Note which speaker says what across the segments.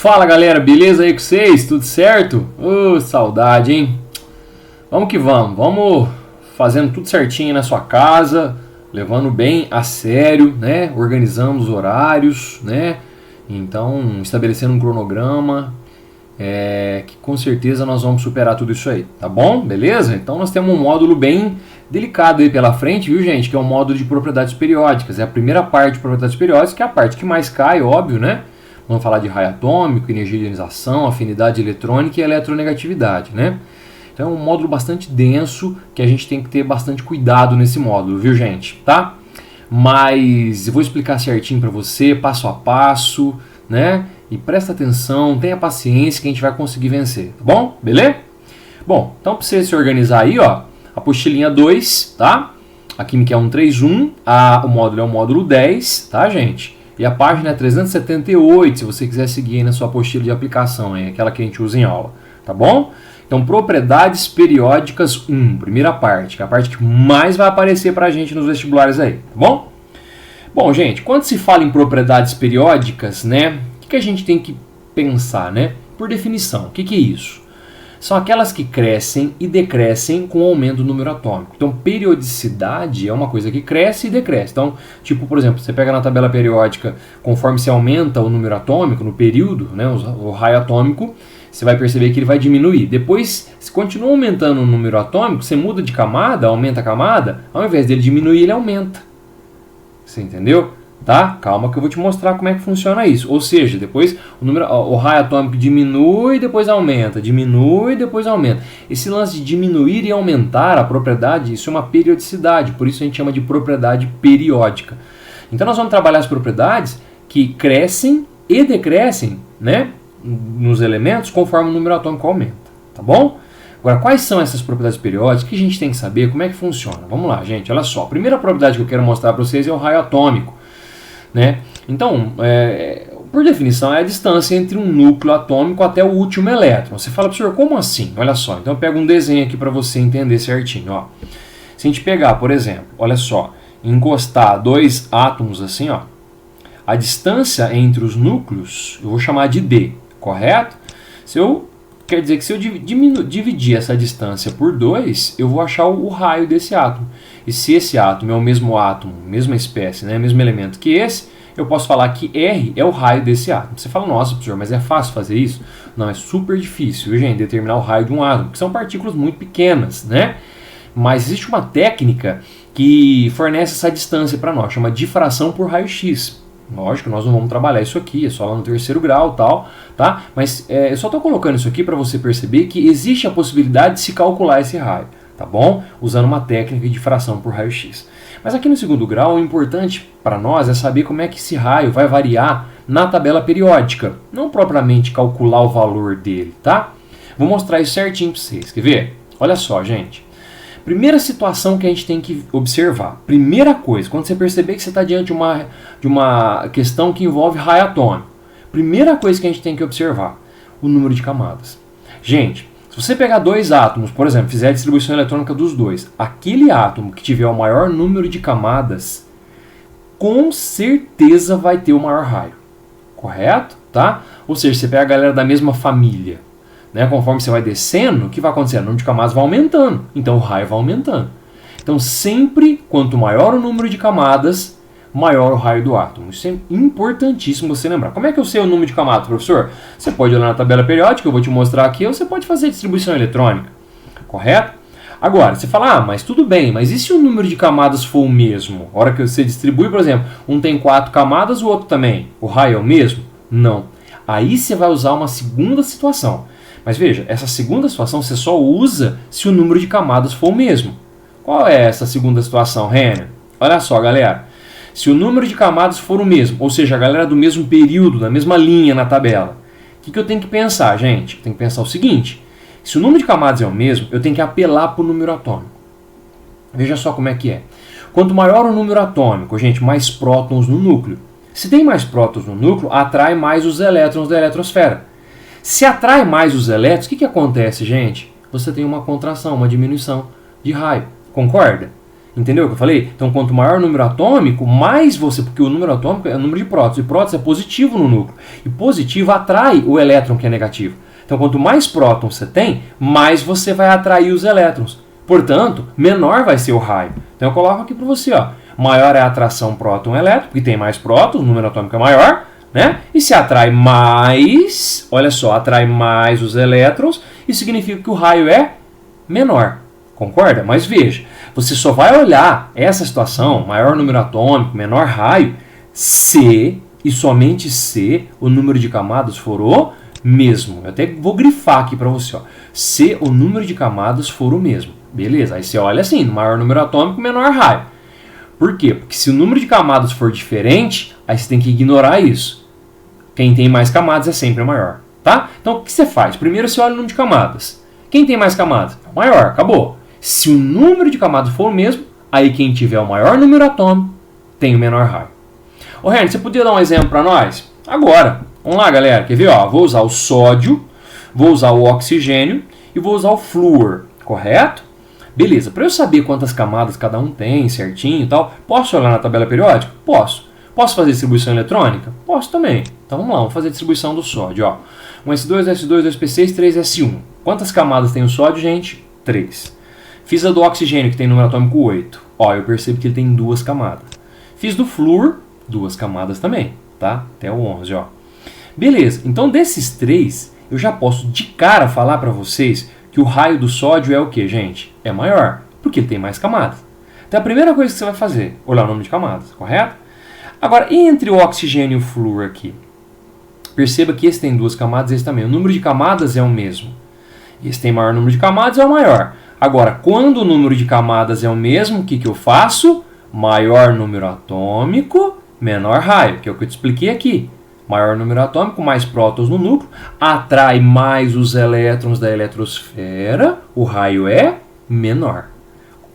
Speaker 1: Fala galera, beleza aí com vocês? Tudo certo? Ô, saudade, hein? Vamos que vamos fazendo tudo certinho aí na sua casa, levando bem a sério, né? Organizando os horários, né? Então, estabelecendo um cronograma, que com certeza nós vamos superar tudo isso aí, tá bom? Beleza? Então nós temos um módulo bem delicado aí pela frente, viu gente? Que é o módulo de propriedades periódicas. É a primeira parte de propriedades periódicas, que é a parte que mais cai, óbvio, né? Vamos falar de raio atômico, energia de ionização, afinidade eletrônica e eletronegatividade, né? Então é um módulo bastante denso que a gente tem que ter bastante cuidado nesse módulo, viu gente? Tá? Mas eu vou explicar certinho para você, passo a passo, né? E presta atenção, tenha paciência que a gente vai conseguir vencer, tá bom? Beleza? Bom, então para você se organizar aí, ó, apostilinha 2, tá? A Química é 131, o módulo é o módulo 10, tá gente? E a página é 378, se você quiser seguir aí na sua apostila de aplicação, é aquela que a gente usa em aula, tá bom? Então, propriedades periódicas 1, primeira parte, que é a parte que mais vai aparecer pra gente nos vestibulares aí, tá bom? Bom, gente, quando se fala em propriedades periódicas, né, o que a gente tem que pensar, né? Por definição, o que é isso? São aquelas que crescem e decrescem com o aumento do número atômico. Então, periodicidade é uma coisa que cresce e decresce. Então, tipo, por exemplo, você pega na tabela periódica, conforme se aumenta o número atômico no período, né, o raio atômico, você vai perceber que ele vai diminuir. Depois, se continua aumentando o número atômico, você muda de camada, aumenta a camada, ao invés dele diminuir, ele aumenta. Você entendeu? Tá? Calma que eu vou te mostrar como é que funciona isso. Ou seja, depois o raio atômico diminui e depois aumenta, diminui e depois aumenta. Esse lance de diminuir e aumentar a propriedade, isso é uma periodicidade, por isso a gente chama de propriedade periódica. Então nós vamos trabalhar as propriedades que crescem e decrescem, né, nos elementos conforme o número atômico aumenta, tá bom? Agora, quais são essas propriedades periódicas? O que a gente tem que saber? Como é que funciona? Vamos lá, gente, olha só. A primeira propriedade que eu quero mostrar para vocês é o raio atômico. Né? Então, por definição, é a distância entre um núcleo atômico até o último elétron. Você fala, professor, como assim? Olha só, então eu pego um desenho aqui para você entender certinho. Ó. Se a gente pegar, por exemplo, olha só, encostar dois átomos assim, ó, a distância entre os núcleos, eu vou chamar de D, correto? Quer dizer que se eu dividir essa distância por 2, eu vou achar o raio desse átomo. E se esse átomo é o mesmo átomo, mesma espécie, né, mesmo elemento que esse, eu posso falar que R é o raio desse átomo. Você fala, nossa, professor, mas é fácil fazer isso? Não, é super difícil, viu, gente, determinar o raio de um átomo, porque são partículas muito pequenas, né? Mas existe uma técnica que fornece essa distância para nós, chama difração por raio-x. Lógico, nós não vamos trabalhar isso aqui, é só lá no terceiro grau e tal, tá? Mas eu só estou colocando isso aqui para você perceber que existe a possibilidade de se calcular esse raio, tá bom? Usando uma técnica de difração por raio-x. Mas aqui no segundo grau, o importante para nós é saber como é que esse raio vai variar na tabela periódica, não propriamente calcular o valor dele, tá? Vou mostrar isso certinho para vocês, quer ver? Olha só, gente. Primeira situação que a gente tem que observar. Primeira coisa, quando você perceber que você está diante de uma questão que envolve raio atômico. Primeira coisa que a gente tem que observar, o número de camadas. Gente, se você pegar dois átomos, por exemplo, fizer a distribuição eletrônica dos dois, aquele átomo que tiver o maior número de camadas, com certeza vai ter o maior raio. Correto? Tá? Ou seja, você pega a galera da mesma família. Né, conforme você vai descendo, o que vai acontecendo? O número de camadas vai aumentando, então o raio vai aumentando. Então sempre, quanto maior o número de camadas, maior o raio do átomo. Isso é importantíssimo você lembrar. Como é que eu sei o número de camadas, professor? Você pode olhar na tabela periódica, eu vou te mostrar aqui, ou você pode fazer distribuição eletrônica, correto? Agora, você fala, mas tudo bem, mas e se o número de camadas for o mesmo? A hora que você distribui, por exemplo, um tem 4 camadas, o outro também, o raio é o mesmo? Não. Aí você vai usar uma segunda situação. Mas veja, essa segunda situação você só usa se o número de camadas for o mesmo. Qual é essa segunda situação, Renner? Olha só, galera. Se o número de camadas for o mesmo, ou seja, a galera do mesmo período, da mesma linha na tabela, o que eu tenho que pensar, gente? Eu tenho que pensar o seguinte. Se o número de camadas é o mesmo, eu tenho que apelar para o número atômico. Veja só como é que é. Quanto maior o número atômico, gente, mais prótons no núcleo. Se tem mais prótons no núcleo, atrai mais os elétrons da eletrosfera. Se atrai mais os elétrons, o que acontece, gente? Você tem uma contração, uma diminuição de raio. Concorda? Entendeu o que eu falei? Então, quanto maior o número atômico, mais você... Porque o número atômico é o número de prótons. E prótons é positivo no núcleo. E positivo atrai o elétron que é negativo. Então, quanto mais prótons você tem, mais você vai atrair os elétrons. Portanto, menor vai ser o raio. Então, eu coloco aqui para você, ó. Maior é a atração próton-elétron, porque tem mais prótons, o número atômico é maior, né? E se atrai mais, olha só, atrai mais os elétrons, isso significa que o raio é menor. Concorda? Mas veja, você só vai olhar essa situação, maior número atômico, menor raio, se e somente se o número de camadas for o mesmo. Eu até vou grifar aqui para você, ó. Se o número de camadas for o mesmo. Beleza? Aí você olha assim, maior número atômico, menor raio. Por quê? Porque se o número de camadas for diferente, aí você tem que ignorar isso. Quem tem mais camadas é sempre maior. Tá? Então o que você faz? Primeiro você olha o número de camadas. Quem tem mais camadas? É o maior, acabou. Se o número de camadas for o mesmo, aí quem tiver o maior número atômico tem o menor raio. Ô Renan, você podia dar um exemplo para nós? Agora. Vamos lá, galera. Quer ver? Ó, vou usar o sódio, vou usar o oxigênio e vou usar o flúor. Correto? Beleza. Para eu saber quantas camadas cada um tem certinho e tal, posso olhar na tabela periódica? Posso. Posso fazer distribuição eletrônica? Posso também. Então vamos lá, vamos fazer a distribuição do sódio. Ó. 1s2, S2, 2p6, 3s1. Quantas camadas tem o sódio, gente? 3. Fiz a do oxigênio, que tem número atômico 8. Ó, eu percebo que ele tem 2 camadas. Fiz do flúor, 2 camadas também, tá? Até o 11, ó. Beleza, então desses 3, eu já posso de cara falar para vocês que o raio do sódio é o que, gente? É maior, porque ele tem mais camadas. Então a primeira coisa que você vai fazer, olhar o número de camadas, correto? Agora, entre o oxigênio e o flúor aqui, perceba que esse tem 2 camadas, esse também. O número de camadas é o mesmo. Esse tem maior número de camadas, é o maior. Agora, quando o número de camadas é o mesmo, o que eu faço? Maior número atômico, menor raio, que é o que eu te expliquei aqui. Maior número atômico, mais prótons no núcleo, atrai mais os elétrons da eletrosfera, o raio é menor.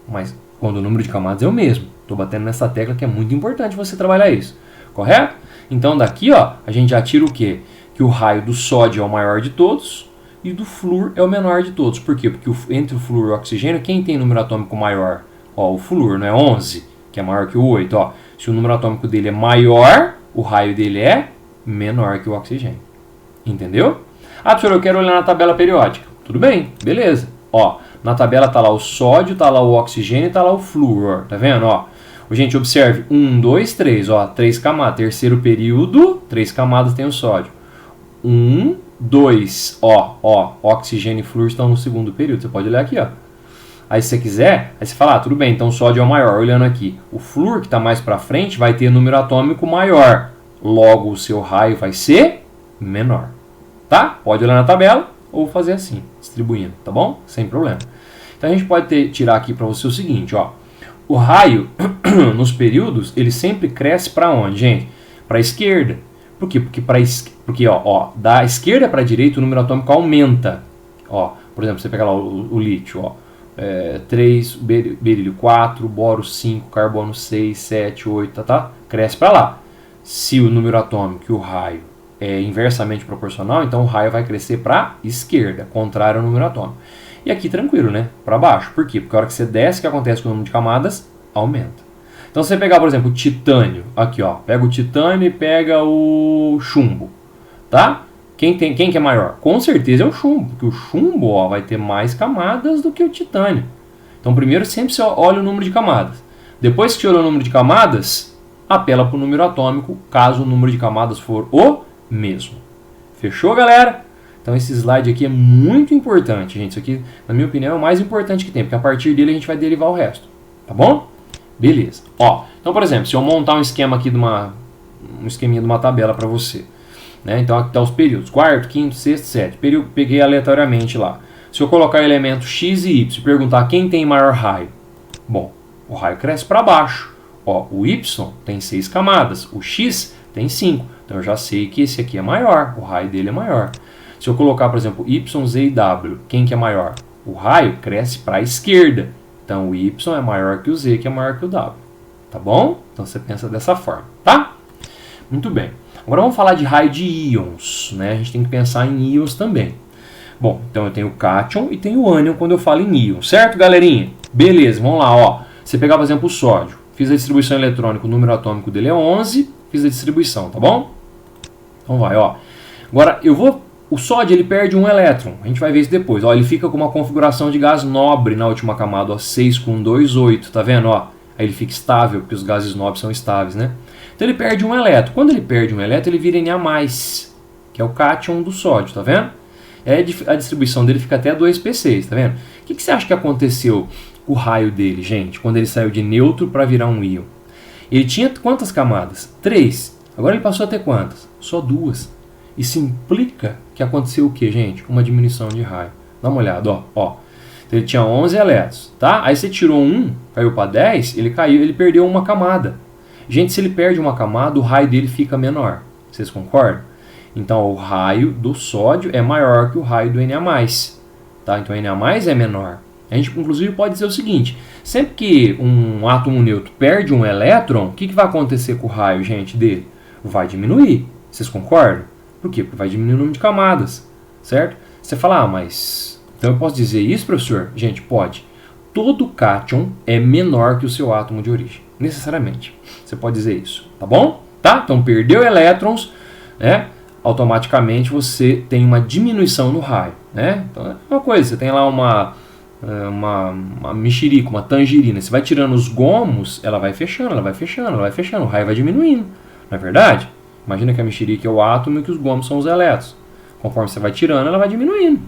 Speaker 1: Mas quando o número de camadas é o mesmo. Estou batendo nessa tecla que é muito importante você trabalhar isso. Correto? Então daqui, ó, a gente já tira o quê? Que o raio do sódio é o maior de todos e do flúor é o menor de todos. Por quê? Porque entre o flúor e o oxigênio, quem tem número atômico maior? Ó, o flúor, não é 11, que é maior que o 8. Ó. Se o número atômico dele é maior, o raio dele é menor que o oxigênio. Entendeu? Ah, professor, eu quero olhar na tabela periódica. Tudo bem, beleza. Ó, na tabela tá lá o sódio, tá lá o oxigênio e tá lá o flúor. Tá vendo? Ó, gente, observe. 1, 2, 3. Ó, 3 camadas. Terceiro período, 3 camadas tem o sódio. 1, 2. Ó, oxigênio e flúor estão no segundo período. Você pode olhar aqui, ó. Aí se você quiser, aí você fala, ah, tudo bem, então o sódio é o maior. Olhando aqui, o flúor que está mais para frente vai ter número atômico maior. Logo, o seu raio vai ser menor. Tá? Pode olhar na tabela ou fazer assim, distribuindo, tá bom? Sem problema. Então a gente pode tirar aqui para você o seguinte, ó. O raio, nos períodos, ele sempre cresce para onde, gente? Para a esquerda. Por quê? Porque ó, da esquerda para a direita o número atômico aumenta. Ó, por exemplo, você pega lá o lítio, ó. 3, berílio 4, boro 5, carbono 6, 7, 8, tá? Cresce para lá. Se o número atômico e o raio é inversamente proporcional, então o raio vai crescer para a esquerda, contrário ao número atômico. E aqui tranquilo, né? Para baixo. Por quê? Porque a hora que você desce, o que acontece com o número de camadas? Aumenta. Então se você pegar, por exemplo, o titânio, aqui ó, pega o titânio e pega o chumbo, tá? Quem que é maior? Com certeza é o chumbo, porque o chumbo ó, vai ter mais camadas do que o titânio. Então primeiro sempre você olha o número de camadas. Depois que você olha o número de camadas, apela para o número atômico, caso o número de camadas for o mesmo. Fechou, galera? Então esse slide aqui é muito importante, gente. Isso aqui, na minha opinião, é o mais importante que tem, porque a partir dele a gente vai derivar o resto. Tá bom? Beleza. Ó, então, por exemplo, se eu montar um esquema aqui um esqueminha de uma tabela para você, né? Então aqui tá os períodos, quarto, quinto, sexto, sétimo. Período, peguei aleatoriamente lá. Se eu colocar elemento x e y e perguntar quem tem maior raio, bom, o raio cresce para baixo. Ó, o y tem 6 camadas, o x tem 5. Então eu já sei que esse aqui é maior, o raio dele é maior. Se eu colocar, por exemplo, y, z e w, quem que é maior? O raio cresce para a esquerda. Então o y é maior que o z, que é maior que o w. Tá bom? Então você pensa dessa forma, tá? Muito bem. Agora vamos falar de raio de íons, né? A gente tem que pensar em íons também. Bom, então eu tenho o cátion e tenho o ânion quando eu falo em íon, certo, galerinha? Beleza, vamos lá, ó. Você pegar, por exemplo, o sódio. Fiz a distribuição eletrônica, o número atômico dele é 11, fiz a distribuição, tá bom? Então vai, ó. Agora, o sódio ele perde um elétron, a gente vai ver isso depois. Ó, ele fica com uma configuração de gás nobre na última camada, ó, 6 com 2, 8, tá vendo? Ó, aí ele fica estável, porque os gases nobres são estáveis, né? Então ele perde um elétron. Quando ele perde um elétron, ele vira Na+, que é o cátion do sódio, tá vendo? A distribuição dele fica até 2p6, tá vendo? O que você acha que aconteceu com o raio dele, gente, quando ele saiu de neutro para virar um íon? Ele tinha quantas camadas? 3. Agora ele passou a ter quantas? Só 2. Isso implica que aconteceu o que, gente? Uma diminuição de raio. Dá uma olhada, ó. Então ele tinha 11 elétrons, tá? Aí você tirou 1, caiu para 10, ele perdeu uma camada. Gente, se ele perde uma camada, o raio dele fica menor. Vocês concordam? Então o raio do sódio é maior que o raio do Na+. Tá? Então o Na+ é menor. A gente inclusive pode dizer o seguinte, sempre que um átomo neutro perde um elétron, o que vai acontecer com o raio, gente, dele? Vai diminuir. Vocês concordam? Por quê? Porque vai diminuir o número de camadas, certo? Você fala, mas então eu posso dizer isso, professor? Gente, pode. Todo cátion é menor que o seu átomo de origem, necessariamente. Você pode dizer isso, tá bom? Tá? Então perdeu elétrons, né? Automaticamente você tem uma diminuição no raio, né? Então é uma coisa, você tem lá uma mexerica, uma tangerina, você vai tirando os gomos, ela vai fechando, o raio vai diminuindo, não é verdade? Imagina que a mexerica é o átomo e que os gomos são os elétrons. Conforme você vai tirando, ela vai diminuindo,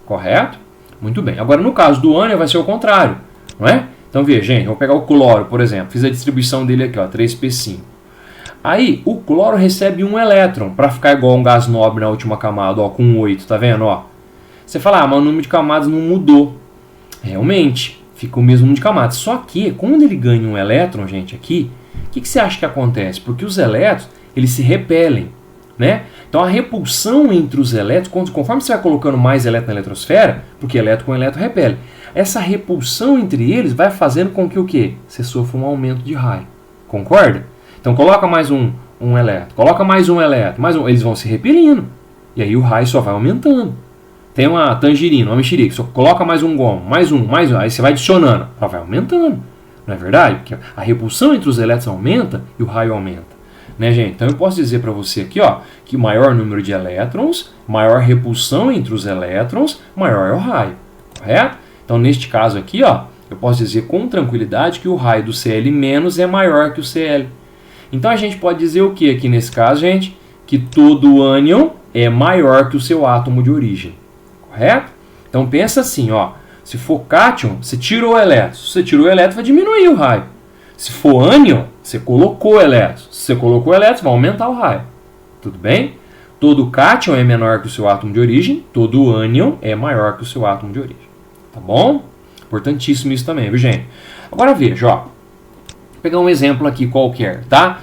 Speaker 1: correto? Muito bem. Agora no caso do ânion vai ser o contrário, não é? Então veja, gente, eu vou pegar o cloro, por exemplo, fiz a distribuição dele aqui, ó, 3p5. Aí, o cloro recebe um elétron para ficar igual um gás nobre na última camada, ó, com 8, tá vendo? Ó. Você fala, mas o número de camadas não mudou. Realmente, fica o mesmo número de camadas. Só que, quando ele ganha um elétron, gente, aqui, o que você acha que acontece? Porque os elétrons, eles se repelem, né? Então, a repulsão entre os elétrons, conforme você vai colocando mais elétron na eletrosfera, porque elétron com elétron repele, essa repulsão entre eles vai fazendo com que o quê? Você sofra um aumento de raio. Concorda? Então coloca mais um elétron, coloca mais um elétron, mais um, eles vão se repelindo. E aí o raio só vai aumentando. Tem uma tangerina, uma mexerica, só coloca mais um gomo, mais um, aí você vai adicionando, ela vai aumentando. Não é verdade? Porque a repulsão entre os elétrons aumenta e o raio aumenta. Né, gente? Então eu posso dizer para você aqui, ó, que maior número de elétrons, maior repulsão entre os elétrons, maior é o raio. Correto? Então neste caso aqui, ó, eu posso dizer com tranquilidade que o raio do Cl- é maior que o Cl. Então a gente pode dizer o que aqui nesse caso, gente? Que todo ânion é maior que o seu átomo de origem. Correto? Então pensa assim, ó. Se for cátion, você tirou o elétron. Se você tirou o elétron, vai diminuir o raio. Se for ânion, você colocou o elétron. Se você colocou o elétron, vai aumentar o raio. Tudo bem? Todo cátion é menor que o seu átomo de origem. Todo ânion é maior que o seu átomo de origem. Tá bom? Importantíssimo isso também, viu, gente? Agora veja, ó. Vou pegar um exemplo aqui qualquer, tá?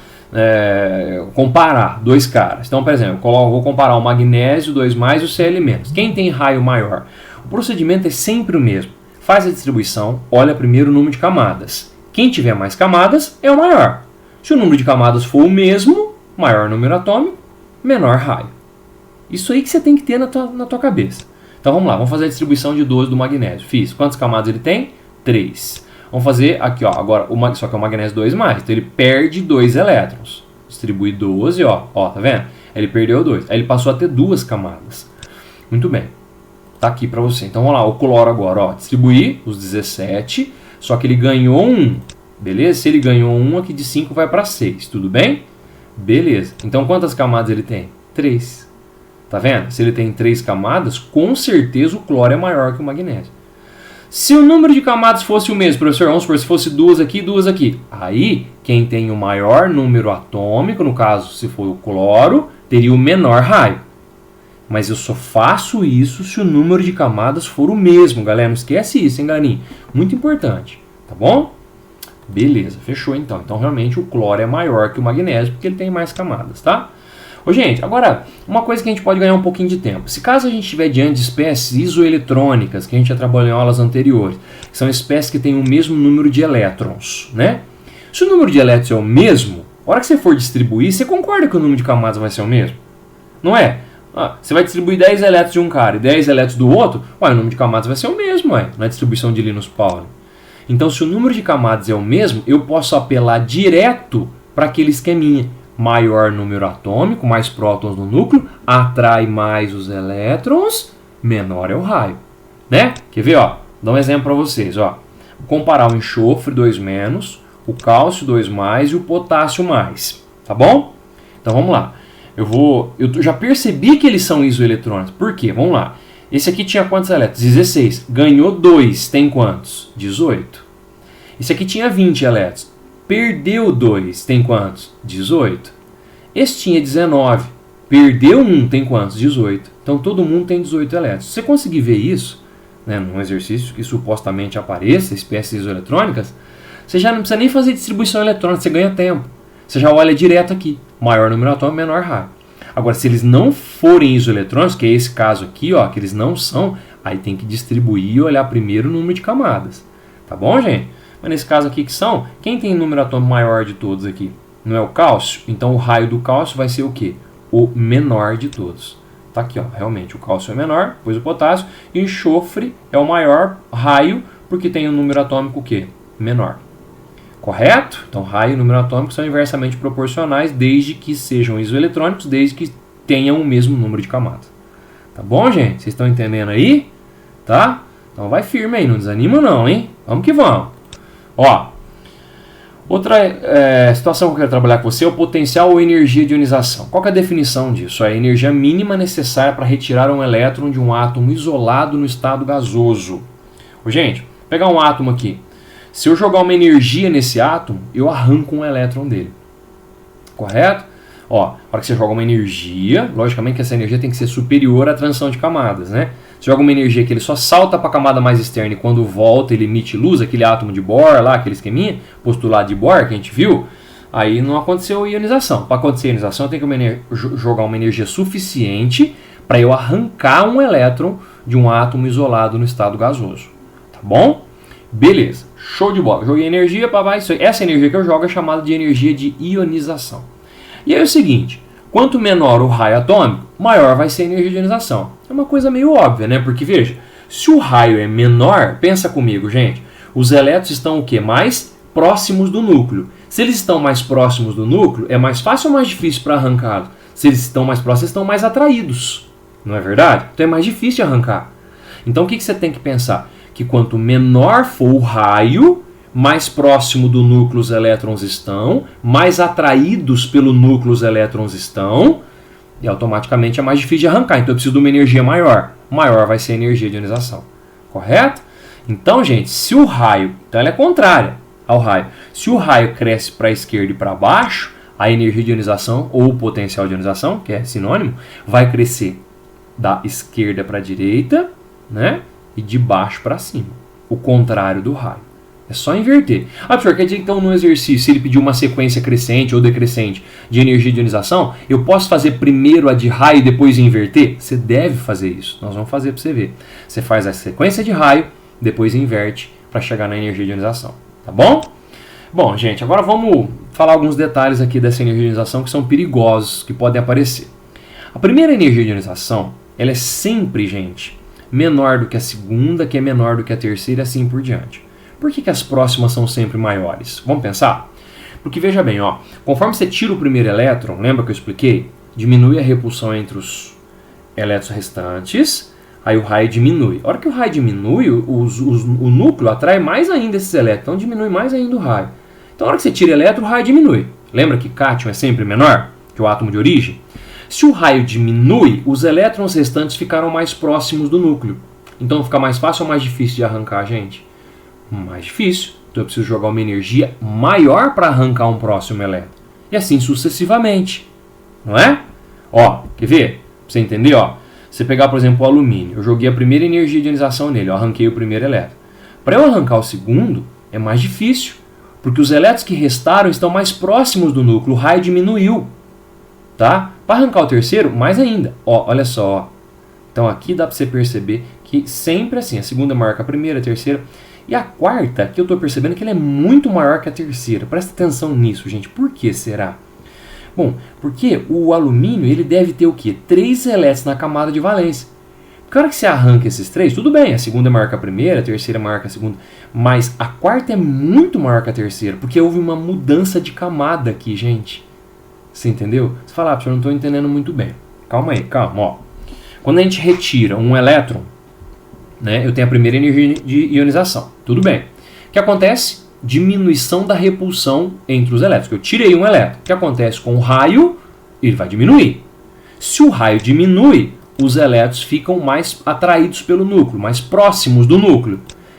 Speaker 1: Comparar dois caras. Então, por exemplo, vou comparar o magnésio 2+, e o Cl-. Quem tem raio maior? O procedimento é sempre o mesmo. Faz a distribuição, olha primeiro o número de camadas. Quem tiver mais camadas é o maior. Se o número de camadas for o mesmo, maior número atômico, menor raio. Isso aí que você tem que ter na tua cabeça. Então vamos lá, vamos fazer a distribuição de 12 do magnésio. Fiz. Quantas camadas ele tem? 3. Vamos fazer aqui, ó, agora, só que é o magnésio 2+, então ele perde 2 elétrons. Distribui 12, ó, tá vendo? Aí ele perdeu 2, aí ele passou a ter 2 camadas. Muito bem, tá aqui pra você. Então vamos lá, o cloro agora, ó, distribuir os 17, só que ele ganhou 1, beleza? Se ele ganhou 1, aqui de 5 vai para 6, tudo bem? Beleza, então quantas camadas ele tem? 3, tá vendo? Se ele tem 3 camadas, com certeza o cloro é maior que o magnésio. Se o número de camadas fosse o mesmo, professor, vamos supor, se fosse 2 aqui e 2 aqui. Aí, quem tem o maior número atômico, no caso, se for o cloro, teria o menor raio. Mas eu só faço isso se o número de camadas for o mesmo, galera. Não esquece isso, hein, galerinha? Muito importante, tá bom? Beleza, fechou então. Então, realmente, o cloro é maior que o magnésio, porque ele tem mais camadas, tá? Ô, gente, agora, uma coisa que a gente pode ganhar um pouquinho de tempo. Se caso a gente estiver diante de espécies isoeletrônicas, que a gente já trabalhou em aulas anteriores, que são espécies que têm o mesmo número de elétrons, né? Se o número de elétrons é o mesmo, a hora que você for distribuir, você concorda que o número de camadas vai ser o mesmo? Não é? Você vai distribuir 10 elétrons de um cara e 10 elétrons do outro, o número de camadas vai ser o mesmo, na distribuição de Linus Pauling. Então, se o número de camadas é o mesmo, eu posso apelar direto para aquele esqueminha. Maior número atômico, mais prótons no núcleo, atrai mais os elétrons, menor é o raio. Né? Quer ver? Ó? Vou dar um exemplo para vocês. Ó. Vou comparar o enxofre 2-, o cálcio 2+, e o potássio mais. Tá bom? Então vamos lá. Eu já percebi que eles são isoeletrônicos. Por quê? Vamos lá. Esse aqui tinha quantos elétrons? 16. Ganhou 2. Tem quantos? 18. Esse aqui tinha 20 elétrons. Perdeu 2. Tem quantos? 18. Esse tinha 19. Perdeu 1. Tem quantos? 18. Então todo mundo tem 18 elétrons. Se você conseguir ver isso, né, num exercício que supostamente apareça espécies isoeletrônicas, você já não precisa nem fazer distribuição eletrônica. Você ganha tempo. Você já olha direto aqui. Maior número atômico, menor raio. Agora, se eles não forem isoeletrônicos, que é esse caso aqui, ó, que eles não são, aí tem que distribuir e olhar primeiro o número de camadas. Tá bom, gente? Mas nesse caso aqui que são, quem tem número atômico maior de todos aqui? Não é o cálcio? Então o raio do cálcio vai ser o quê? O menor de todos. Tá aqui, ó, realmente o cálcio é menor, depois o potássio, e o enxofre é o maior raio, porque tem um número atômico o quê? Menor. Correto? Então raio e número atômico são inversamente proporcionais desde que sejam isoeletrônicos, desde que tenham o mesmo número de camadas. Tá bom, gente? Vocês estão entendendo aí? Tá? Então vai firme aí, não desanima não, hein? Vamos que vamos. Ó, outra situação que eu quero trabalhar com você é o potencial ou energia de ionização. Qual que é a definição disso? É a energia mínima necessária para retirar um elétron de um átomo isolado no estado gasoso. Gente, vou pegar um átomo aqui. Se eu jogar uma energia nesse átomo, eu arranco um elétron dele. Correto? Ó, na hora que você joga uma energia, logicamente que essa energia tem que ser superior à transição de camadas, né? Você joga uma energia que ele só salta para a camada mais externa e quando volta ele emite luz, aquele átomo de Bohr lá, aquele esqueminha, postulado de Bohr que a gente viu, aí não aconteceu ionização. Para acontecer ionização eu tenho que jogar uma energia suficiente para eu arrancar um elétron de um átomo isolado no estado gasoso. Tá bom? Beleza, show de bola. Joguei energia, papai. Essa energia que eu jogo é chamada de energia de ionização. E aí é o seguinte, quanto menor o raio atômico, maior vai ser a energia de ionização. É uma coisa meio óbvia, né? Porque veja, se o raio é menor, pensa comigo, gente, os elétrons estão o quê? Mais próximos do núcleo. Se eles estão mais próximos do núcleo, é mais fácil ou mais difícil para arrancá-los? Se eles estão mais próximos, eles estão mais atraídos. Não é verdade? Então é mais difícil de arrancar. Então o que você tem que pensar? Que quanto menor for o raio, mais próximo do núcleo os elétrons estão, mais atraídos pelo núcleo os elétrons estão, e automaticamente é mais difícil de arrancar. Então eu preciso de uma energia maior. Maior vai ser a energia de ionização. Correto? Então, gente, se o raio, então ela é contrária ao raio. Se o raio cresce para a esquerda e para baixo, a energia de ionização, ou o potencial de ionização, que é sinônimo, vai crescer da esquerda para a direita, né? E de baixo para cima. O contrário do raio. É só inverter. Ah, professor, quer dizer que então no exercício, se ele pedir uma sequência crescente ou decrescente de energia de ionização, eu posso fazer primeiro a de raio e depois inverter? Você deve fazer isso. Nós vamos fazer para você ver. Você faz a sequência de raio, depois inverte para chegar na energia de ionização. Tá bom? Bom, gente, agora vamos falar alguns detalhes aqui dessa energia de ionização que são perigosos, que podem aparecer. A primeira energia de ionização, ela é sempre, gente, menor do que a segunda, que é menor do que a terceira e assim por diante. Por que as próximas são sempre maiores? Vamos pensar? Porque veja bem, ó, conforme você tira o primeiro elétron, lembra que eu expliquei? Diminui a repulsão entre os elétrons restantes, aí o raio diminui. A hora que o raio diminui, o núcleo atrai mais ainda esses elétrons, então diminui mais ainda o raio. Então a hora que você tira elétron, o raio diminui. Lembra que cátion é sempre menor que o átomo de origem? Se o raio diminui, os elétrons restantes ficaram mais próximos do núcleo. Então fica mais fácil ou mais difícil de arrancar, gente? Mais difícil. Então eu preciso jogar uma energia maior para arrancar um próximo elétron. E assim sucessivamente. Não é? Ó, quer ver? Pra você entender, ó. Você pegar, por exemplo, o alumínio. Eu joguei a primeira energia de ionização nele. Eu arranquei o primeiro elétron. Para eu arrancar o segundo, é mais difícil. Porque os elétrons que restaram estão mais próximos do núcleo. O raio diminuiu. Tá? Para arrancar o terceiro, mais ainda. Ó, olha só. Ó. Então aqui dá para você perceber que sempre assim. A segunda marca a primeira, a terceira. E a quarta, que eu estou percebendo que ela é muito maior que a terceira. Presta atenção nisso, gente. Por que será? Bom, porque o alumínio ele deve ter o quê? 3 elétrons na camada de valência. Porque a hora que você arranca esses três, tudo bem, a segunda é maior que a primeira, a terceira é maior que a segunda, mas a quarta é muito maior que a terceira, porque houve uma mudança de camada aqui, gente. Você entendeu? Você fala, eu não estou entendendo muito bem. Calma aí, calma, ó. Quando a gente retira um elétron, né, eu tenho a primeira energia de ionização. Tudo bem. O que acontece? Diminuição da repulsão entre os elétrons. Eu tirei um elétron. O que acontece com o raio? Ele vai diminuir. Se o raio diminui, os elétrons ficam mais atraídos pelo núcleo, mais próximos do núcleo.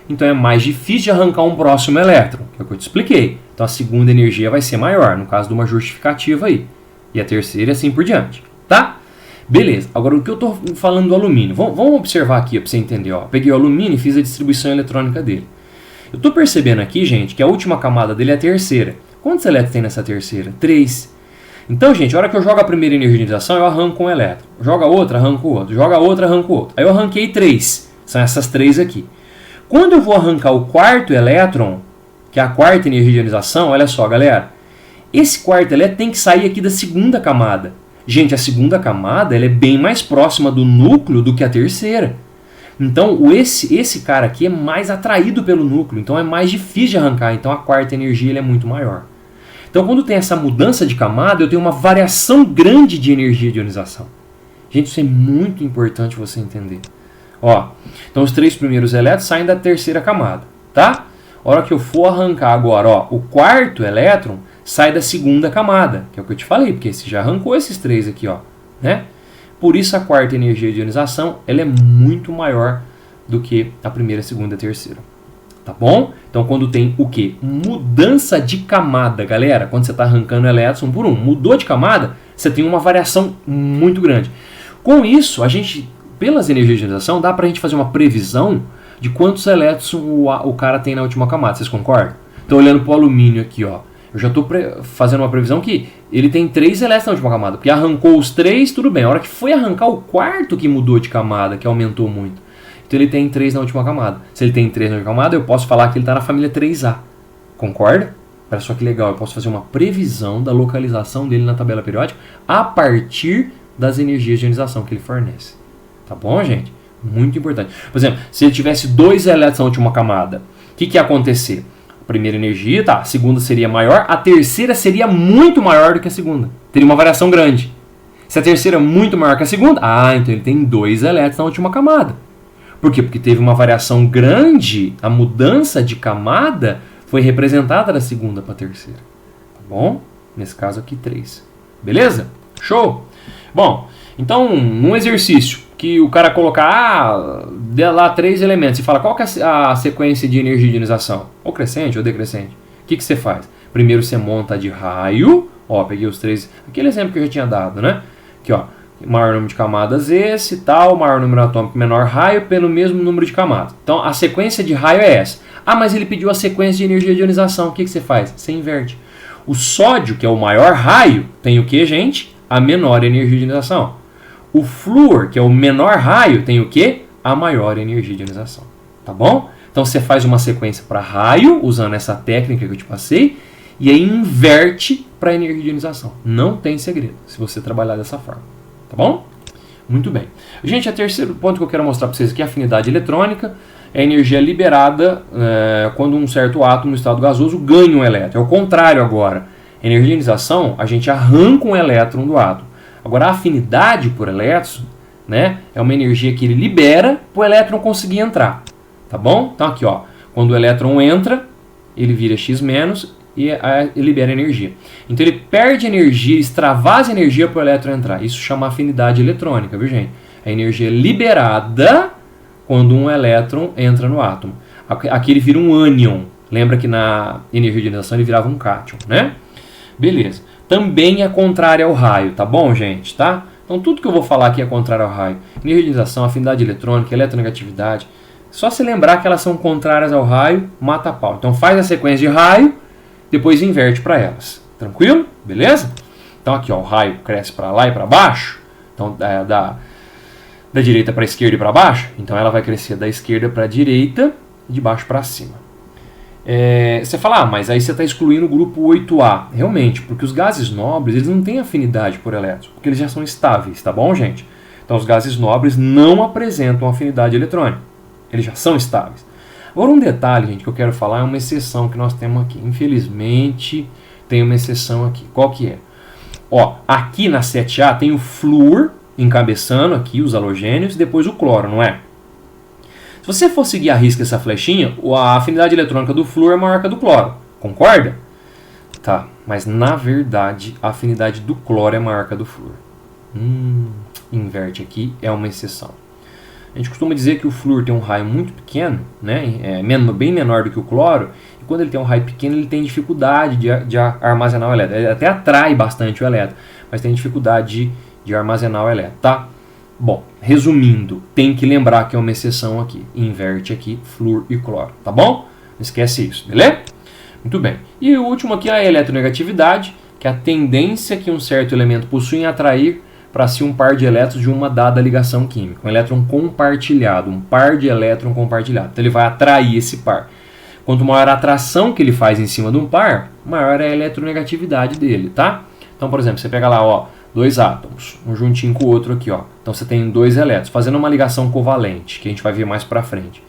Speaker 1: Então é mais difícil de arrancar um próximo elétron, que é o que eu te expliquei. Então a segunda energia vai ser maior, no caso de uma justificativa aí. E a terceira e assim por diante. Tá? Beleza. Agora o que eu estou falando do alumínio. Vamos observar aqui para você entender. Ó. Peguei o alumínio e fiz a distribuição eletrônica dele. Eu estou percebendo aqui, gente, que a última camada dele é a terceira. Quantos elétrons tem nessa terceira? 3. Então, gente, a hora que eu jogo a primeira energia de ionização, eu arranco um elétron. Joga outra, arranco outro. Joga outra, arranco outro. Aí eu arranquei 3. São essas 3 aqui. Quando eu vou arrancar o quarto elétron, que é a quarta energia de ionização, olha só, galera. Esse quarto elétron tem que sair aqui da segunda camada. Gente, a segunda camada ela é bem mais próxima do núcleo do que a terceira. Então, esse cara aqui é mais atraído pelo núcleo. Então, é mais difícil de arrancar. Então, a quarta energia ele é muito maior. Então, quando tem essa mudança de camada, eu tenho uma variação grande de energia de ionização. Gente, isso é muito importante você entender. Ó, então, os 3 primeiros elétrons saem da terceira camada, tá? A hora que eu for arrancar agora, ó, o quarto elétron sai da segunda camada, que é o que eu te falei, porque você já arrancou esses 3 aqui, ó, né? Por isso, a quarta energia de ionização ela é muito maior do que a primeira, segunda e terceira. Tá bom? Então, quando tem o quê? Mudança de camada, galera. Quando você está arrancando elétrons um por um, mudou de camada, você tem uma variação muito grande. Com isso, a gente, pelas energias de ionização, dá para a gente fazer uma previsão de quantos elétrons o cara tem na última camada. Vocês concordam? Então, olhando para o alumínio aqui, ó, eu já estou fazendo uma previsão que ele tem 3 elétrons na última camada. Porque arrancou os 3, tudo bem. A hora que foi arrancar o quarto que mudou de camada, que aumentou muito. Então ele tem 3 na última camada. Se ele tem 3 na última camada, eu posso falar que ele está na família 3A. Concorda? Olha só que legal. Eu posso fazer uma previsão da localização dele na tabela periódica a partir das energias de ionização que ele fornece. Tá bom, gente? Muito importante. Por exemplo, se ele tivesse 2 elétrons na última camada, o que ia acontecer? A primeira energia, tá? A segunda seria maior. A terceira seria muito maior do que a segunda. Teria uma variação grande. Se a terceira é muito maior que a segunda, então ele tem 2 elétrons na última camada. Por quê? Porque teve uma variação grande, a mudança de camada foi representada da segunda para a terceira. Tá bom? Nesse caso aqui, 3. Beleza? Show? Bom, então, num exercício que o cara colocar, dê lá 3 elementos e fala qual que é a sequência de energia de ionização? Ou crescente ou decrescente. O que você faz? Primeiro você monta de raio. Ó, peguei os 3. Aquele exemplo que eu já tinha dado, né? Aqui, ó. Maior número de camadas esse, tal, maior número atômico, menor raio, pelo mesmo número de camadas. Então, a sequência de raio é essa. Mas ele pediu a sequência de energia de ionização. O que você faz? Você inverte. O sódio, que é o maior raio, tem o que, gente? A menor energia de ionização. O flúor, que é o menor raio, tem o que? A maior energia de ionização. Tá bom? Então, você faz uma sequência para raio, usando essa técnica que eu te passei, e aí inverte para energia de ionização. Não tem segredo, se você trabalhar dessa forma. Tá bom? Muito bem. Gente, o terceiro ponto que eu quero mostrar para vocês aqui é a afinidade eletrônica. É a energia liberada quando um certo átomo no estado gasoso ganha um elétron. É o contrário agora. A energia de ionização, a gente arranca um elétron do átomo. Agora, a afinidade por elétrons, né, é uma energia que ele libera para o elétron conseguir entrar. Tá bom? Então aqui, ó, quando o elétron entra, ele vira X- e libera energia. Então ele perde energia, extravasa energia para o elétron entrar. Isso chama afinidade eletrônica, viu, gente? A energia liberada quando um elétron entra no átomo. Aqui ele vira um ânion. Lembra que na energia de ionização ele virava um cátion, né? Beleza. Também é contrário ao raio, tá bom, gente? Tá? Então tudo que eu vou falar aqui é contrário ao raio. Energia de ionização, afinidade eletrônica, eletronegatividade. Só se lembrar que elas são contrárias ao raio, mata a pau. Então faz a sequência de raio, depois inverte para elas. Tranquilo? Beleza? Então aqui, ó, o raio cresce para lá e para baixo. Então da direita para a esquerda e para baixo. Então ela vai crescer da esquerda para a direita e de baixo para cima. Você fala, mas aí você está excluindo o grupo 8A. Realmente, porque os gases nobres eles não têm afinidade por elétrons, porque eles já são estáveis, tá bom, gente? Então os gases nobres não apresentam afinidade eletrônica. Eles já são estáveis. Agora um detalhe, gente, que eu quero falar é uma exceção que nós temos aqui. Infelizmente, tem uma exceção aqui. Qual que é? Ó, aqui na 7A tem o flúor encabeçando aqui os halogênios e depois o cloro, não é? Se você for seguir a risca essa flechinha, a afinidade eletrônica do flúor é maior que a do cloro. Concorda? Tá, mas na verdade a afinidade do cloro é maior que a do flúor. Inverte aqui, é uma exceção. A gente costuma dizer que o flúor tem um raio muito pequeno, né, bem menor do que o cloro, e quando ele tem um raio pequeno ele tem dificuldade de armazenar o elétron. Ele até atrai bastante o elétron, mas tem dificuldade de armazenar o elétron, tá? Bom, resumindo, tem que lembrar que é uma exceção aqui. Inverte aqui, flúor e cloro, tá bom? Não esquece isso, beleza? Muito bem. E o último aqui é a eletronegatividade, que é a tendência que um certo elemento possui em atrair para si um par de elétrons de uma dada ligação química. Um elétron compartilhado, um par de elétron compartilhado. Então ele vai atrair esse par. Quanto maior a atração que ele faz em cima de um par, maior é a eletronegatividade dele, tá? Então, por exemplo, você pega lá, ó, dois átomos, um juntinho com o outro aqui, ó. Então você tem dois elétrons, fazendo uma ligação covalente, que a gente vai ver mais pra frente.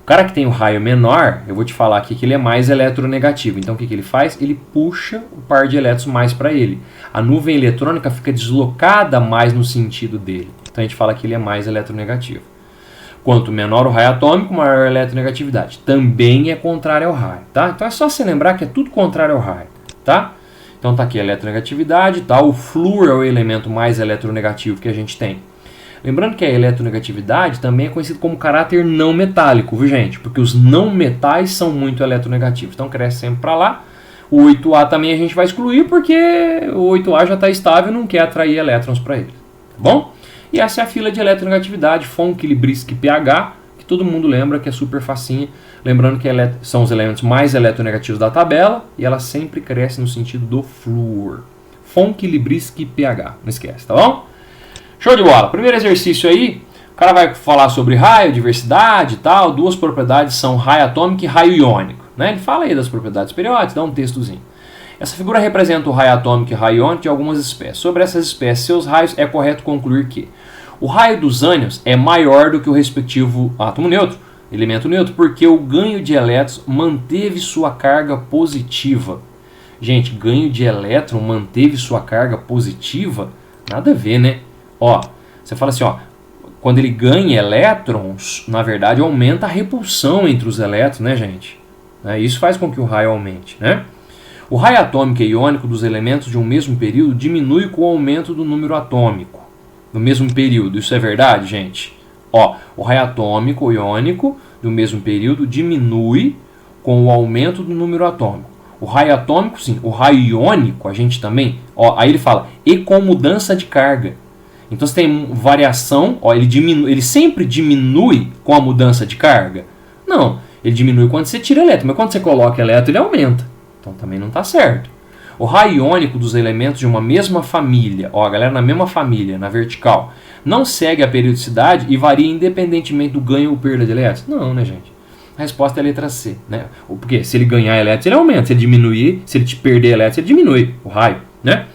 Speaker 1: O cara que tem o raio menor, eu vou te falar aqui que ele é mais eletronegativo. Então o que ele faz? Ele puxa o par de elétrons mais para ele. A nuvem eletrônica fica deslocada mais no sentido dele. Então a gente fala que ele é mais eletronegativo. Quanto menor o raio atômico, maior a eletronegatividade. Também é contrário ao raio, tá? Então é só você lembrar que é tudo contrário ao raio, tá? Então tá aqui a eletronegatividade, tá? O flúor é o elemento mais eletronegativo que a gente tem. Lembrando que a eletronegatividade também é conhecida como caráter não metálico, viu, gente? Porque os não metais são muito eletronegativos. Então cresce sempre para lá. O 8A também a gente vai excluir porque o 8A já está estável e não quer atrair elétrons para ele. Tá bom? E essa é a fila de eletronegatividade, Fonck, Librisk e pH, que todo mundo lembra que é super facinha. Lembrando que são os elementos mais eletronegativos da tabela e ela sempre cresce no sentido do flúor. Fonck, Librisk e pH. Não esquece, tá bom? Show de bola. Primeiro exercício aí, o cara vai falar sobre raio, diversidade e tal. Duas propriedades são raio atômico e raio iônico, né? Ele fala aí das propriedades periódicas, dá um textozinho. Essa figura representa o raio atômico e raio iônico de algumas espécies. Sobre essas espécies, seus raios, é correto concluir que o raio dos ânions é maior do que o respectivo átomo neutro, elemento neutro, porque o ganho de elétrons manteve sua carga positiva. Gente, ganho de elétron manteve sua carga positiva? Nada a ver, né? Ó, você fala assim, ó, quando ele ganha elétrons, na verdade aumenta a repulsão entre os elétrons, né, gente? Isso faz com que o raio aumente, né? O raio atômico e iônico dos elementos de um mesmo período diminui com o aumento do número atômico. No mesmo período, isso é verdade, gente? Ó, o raio atômico ou iônico do mesmo período diminui com o aumento do número atômico. O raio atômico, sim. O raio iônico, a gente também... Ó, aí ele fala, e com mudança de carga. Então você tem variação, ó, ele sempre diminui com a mudança de carga? Não, ele diminui quando você tira elétron, mas quando você coloca elétron ele aumenta. Então também não está certo. O raio iônico dos elementos de uma mesma família, ó, a galera na mesma família, na vertical, não segue a periodicidade e varia independentemente do ganho ou perda de elétrons? Não, né, gente? A resposta é a letra C, né? Porque se ele ganhar elétrons ele aumenta, se ele diminuir, se ele perder elétrons ele diminui o raio, né?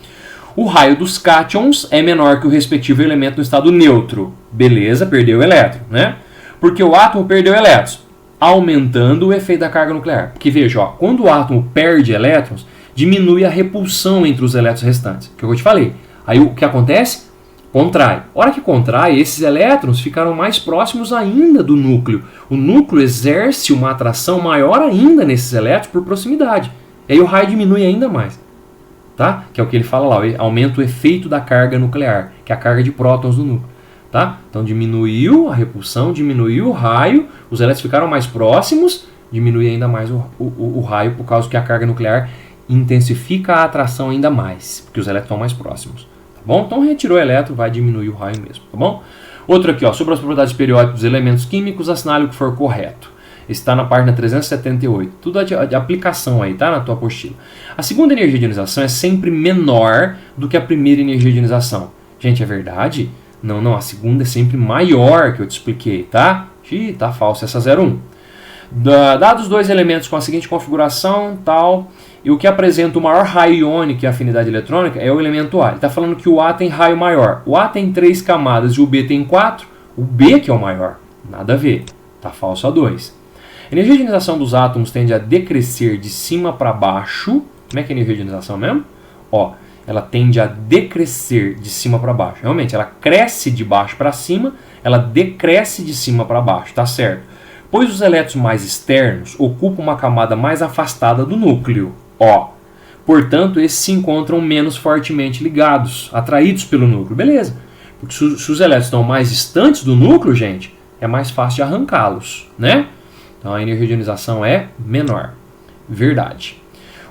Speaker 1: O raio dos cátions é menor que o respectivo elemento no estado neutro. Beleza, perdeu o elétron, né? Porque o átomo perdeu elétrons, aumentando o efeito da carga nuclear. Porque veja, ó, quando o átomo perde elétrons, diminui a repulsão entre os elétrons restantes, que eu te falei. Aí o que acontece? Contrai. A hora que contrai, esses elétrons ficaram mais próximos ainda do núcleo. O núcleo exerce uma atração maior ainda nesses elétrons por proximidade. E aí o raio diminui ainda mais. Tá? Que é o que ele fala lá, aumenta o efeito da carga nuclear, que é a carga de prótons no núcleo. Tá? Então diminuiu a repulsão, diminuiu o raio, os elétrons ficaram mais próximos, diminui ainda mais o raio, por causa que a carga nuclear intensifica a atração ainda mais, porque os elétrons estão mais próximos. Tá bom? Então retirou o elétron, vai diminuir o raio mesmo. Tá bom? Outro aqui, ó, sobre as propriedades periódicas dos elementos químicos, assinale o que for correto. Está na página 378. Tudo de aplicação aí, tá? Na tua apostila. A segunda energia de ionização é sempre menor do que a primeira energia de ionização. Gente, é verdade? Não. A segunda é sempre maior, que eu te expliquei, tá? Ih, tá falso essa 01. Dados dois elementos com a seguinte configuração, tal, E o que apresenta o maior raio iônico e afinidade eletrônica é o elemento A. Ele está falando que o A tem raio maior. O A tem 3 camadas e o B tem 4. O B que é o maior. Nada a ver. Está falso a 2. A energia de ionização dos átomos tende a decrescer de cima para baixo. Como é que é a energia de ionização mesmo? Ó, ela tende a decrescer de cima para baixo. Realmente, ela cresce de baixo para cima, ela decresce de cima para baixo, tá certo? Pois os elétrons mais externos ocupam uma camada mais afastada do núcleo. Ó, portanto, esses se encontram menos fortemente ligados, atraídos pelo núcleo. Beleza. Porque se os elétrons estão mais distantes do núcleo, gente, é mais fácil de arrancá-los, né? Então a energia de ionização é menor. Verdade.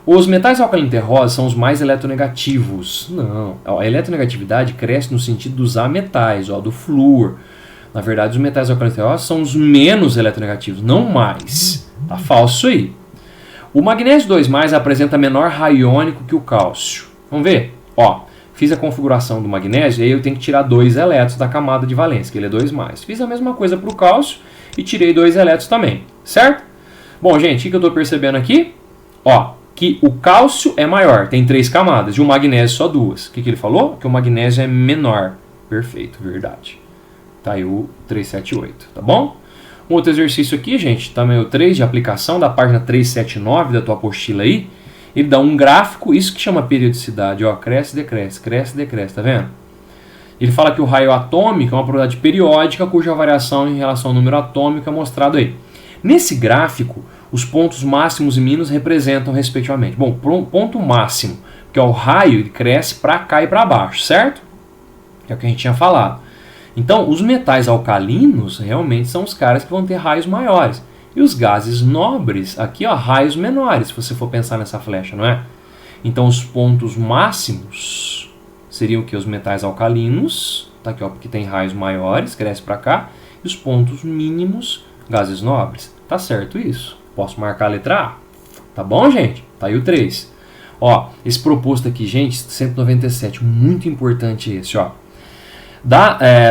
Speaker 1: Os metais alcalino terrosos são os mais eletronegativos. Não, a eletronegatividade cresce no sentido dos ametais, ó, do flúor. Na verdade, os metais alcalino terrosos são os menos eletronegativos, não mais. Tá falso aí. O magnésio 2+ apresenta menor raio iônico que o cálcio. Vamos ver? Ó, fiz a configuração do magnésio e aí eu tenho que tirar 2 elétrons da camada de valência, que ele é 2+. Fiz a mesma coisa para o cálcio e tirei 2 elétrons também, certo? Bom, gente, o que eu estou percebendo aqui? Ó, que o cálcio é maior, tem 3 camadas, e o magnésio só 2. O que ele falou? Que o magnésio é menor. Perfeito, verdade. Tá aí o 378, tá bom? Um outro exercício aqui, gente, também o 3 de aplicação, da página 379 da tua apostila aí. Ele dá um gráfico, isso que chama periodicidade, ó, cresce, decresce, tá vendo? Ele fala que o raio atômico é uma propriedade periódica cuja variação em relação ao número atômico é mostrado aí. Nesse gráfico, os pontos máximos e mínimos representam respectivamente. Bom, ponto máximo, que é o raio, ele cresce para cá e para baixo, certo? Que é o que a gente tinha falado. Então, os metais alcalinos realmente são os caras que vão ter raios maiores. E os gases nobres, aqui, ó, raios menores, se você for pensar nessa flecha, não é? Então, os pontos máximos seriam o que? Os metais alcalinos, tá aqui, ó, porque tem raios maiores, cresce para cá. E os pontos mínimos, gases nobres. Tá certo isso? Posso marcar a letra A. Tá bom, gente? Tá aí o 3. Ó, esse proposto aqui, gente, 197, muito importante esse, ó.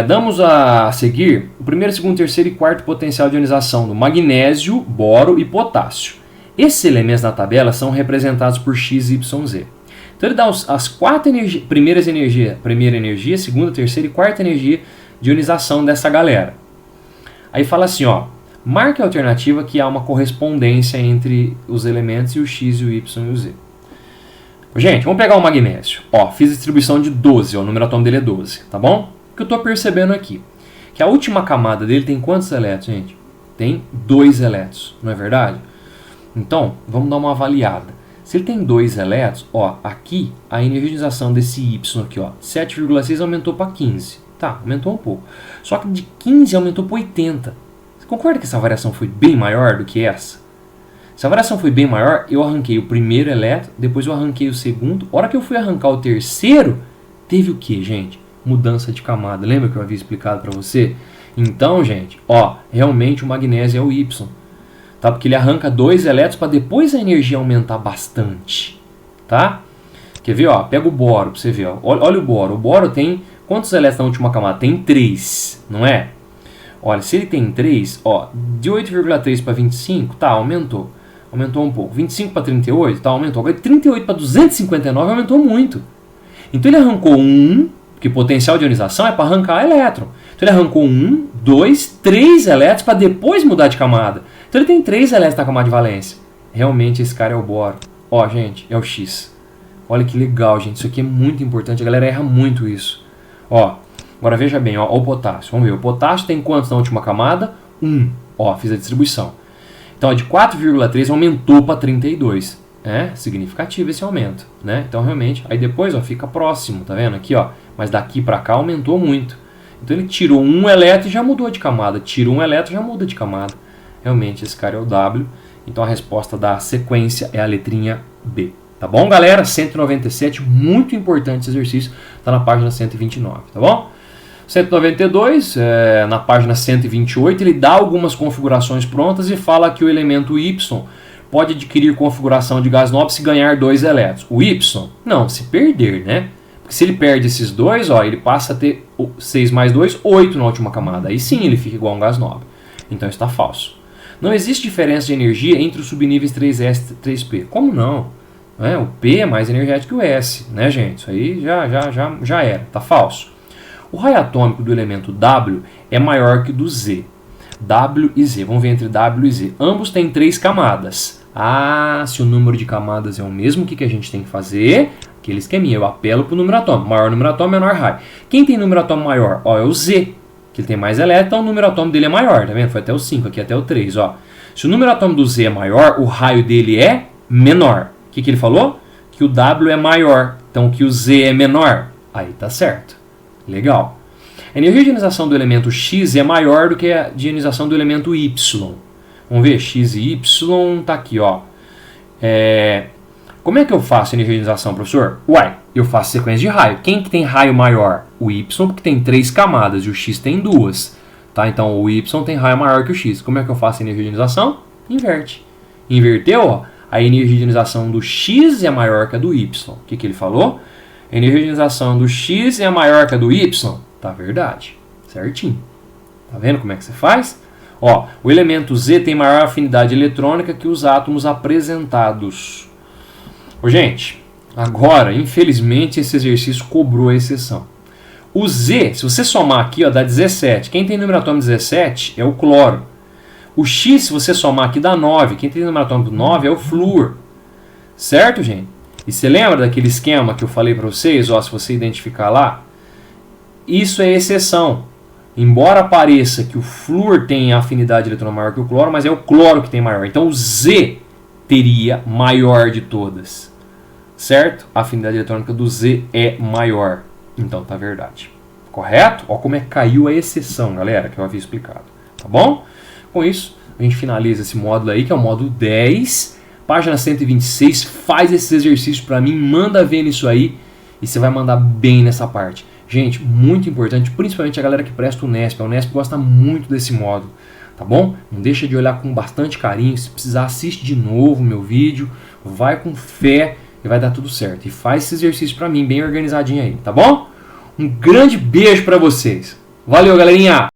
Speaker 1: Damos a seguir o primeiro, segundo, terceiro e quarto potencial de ionização do magnésio, boro e potássio. Esses elementos na tabela são representados por X, Y, Z. Então ele dá as 4 primeira energia, segunda, terceira e quarta energia de ionização dessa galera. Aí fala assim, ó, marque a alternativa que há uma correspondência entre os elementos e o X, o Y e o Z. Gente, vamos pegar o magnésio. Ó, fiz a distribuição de 12, ó, o número atômico dele é 12, tá bom? O que eu estou percebendo aqui? Que a última camada dele tem quantos elétrons, gente? Tem 2 elétrons, não é verdade? Então, vamos dar uma avaliada. Se ele tem 2 elétrons, ó, aqui a energia de ionização desse Y aqui, ó, 7,6 aumentou para 15. Tá, aumentou um pouco. Só que de 15 aumentou para 80. Você concorda que essa variação foi bem maior do que essa? Se a variação foi bem maior, eu arranquei o primeiro elétron, depois eu arranquei o segundo. A hora que eu fui arrancar o terceiro, teve o que, gente? Mudança de camada. Lembra que eu havia explicado para você? Então, gente, ó, realmente o magnésio é o Y. Tá? Porque ele arranca 2 elétrons para depois a energia aumentar bastante. Tá? Quer ver? Ó, pega o boro para você ver. Ó. Olha o boro. O boro tem quantos elétrons na última camada? Tem 3, não é? Olha, se ele tem 3, ó, de 8,3 para 25, tá, aumentou. Aumentou um pouco. 25 para 38, tá, aumentou. Agora 38 para 259 aumentou muito. Então ele arrancou porque potencial de ionização é para arrancar elétron. Então ele arrancou 2, 3 elétrons para depois mudar de camada. Então ele tem 3 elétrons na camada de valência. Realmente esse cara é o boro. Ó, gente, é o X. Olha que legal, gente. Isso aqui é muito importante. A galera erra muito isso. Ó, agora veja bem, ó, o potássio. Vamos ver, o potássio tem quantos na última camada? 1. Ó, fiz a distribuição. Então, de 4,3 aumentou para 32. É significativo esse aumento, né? Então, realmente, aí depois, ó, fica próximo, tá vendo? Aqui, ó, mas daqui para cá aumentou muito. Então, ele tirou 1 elétron e já mudou de camada. Tirou 1 elétron e já muda de camada. Realmente, esse cara é o W. Então, a resposta da sequência é a letrinha B. Tá bom, galera? 197, muito importante esse exercício. Tá na página 129, tá bom? 192, na página 128, ele dá algumas configurações prontas e fala que o elemento Y pode adquirir configuração de gás nobre se ganhar 2 elétrons. O Y, não, se perder, né? Porque se ele perde esses 2, ó, ele passa a ter 6 mais 2, 8 na última camada. Aí sim ele fica igual a um gás nobre. Então está falso. Não existe diferença de energia entre os subníveis 3S e 3P. Como não? né? O P é mais energético que o S, né, gente? Isso aí já era, tá falso. O raio atômico do elemento W é maior que o do Z. W e Z, vamos ver entre W e Z. Ambos têm 3 camadas. Ah, se o número de camadas é o mesmo, o que a gente tem que fazer? Aquele esqueminha, eu apelo para o número atômico. Maior número atômico, menor raio. Quem tem número atômico maior? Ó, é o Z, que ele tem mais elétrons, então o número atômico dele é maior, tá vendo? Foi até o 5, aqui até o 3, ó. Se o número atômico do Z é maior, o raio dele é menor. O que ele falou? Que o W é maior, então que o Z é menor. Aí tá certo. Legal. A energia de ionização do elemento X é maior do que a de ionização do elemento Y. Vamos ver, X e Y tá aqui, ó. Como é que eu faço a energia de ionização, professor? Uai, eu faço sequência de raio. Quem que tem raio maior? O Y, porque tem 3 camadas, e o X tem 2. Tá? Então o Y tem raio maior que o X. Como é que eu faço a energia de ionização? Inverte. Inverteu, ó. A energia de ionização do X é maior que a do Y. O que ele falou? A energia de ionização do X é maior que a do Y. Tá verdade. Certinho. Tá vendo como é que você faz? Ó, o elemento Z tem maior afinidade eletrônica que os átomos apresentados. Ô, gente, agora, infelizmente, esse exercício cobrou a exceção. O Z, se você somar aqui, ó, dá 17. Quem tem número atômico 17 é o cloro. O X, se você somar aqui, dá 9. Quem tem número atômico 9 é o flúor. Certo, gente? E você lembra daquele esquema que eu falei para vocês? Ó, se você identificar lá, isso é exceção. Embora pareça que o flúor tem afinidade eletrônica maior que o cloro, mas é o cloro que tem maior. Então o Z teria maior de todas. Certo? A afinidade eletrônica do Z é maior. Então tá verdade. Correto? Ó como é que caiu a exceção, galera, que eu havia explicado. Tá bom? Com isso, a gente finaliza esse módulo aí, que é o módulo 10. Página 126. Faz esses exercícios para mim, manda ver nisso aí. E você vai mandar bem nessa parte. Gente, muito importante, principalmente a galera que presta o Unesp. A Unesp gosta muito desse módulo, tá bom? Não deixa de olhar com bastante carinho. Se precisar, assiste de novo o meu vídeo. Vai com fé e vai dar tudo certo. E faz esse exercício pra mim, bem organizadinho aí, tá bom? Um grande beijo pra vocês. Valeu, galerinha!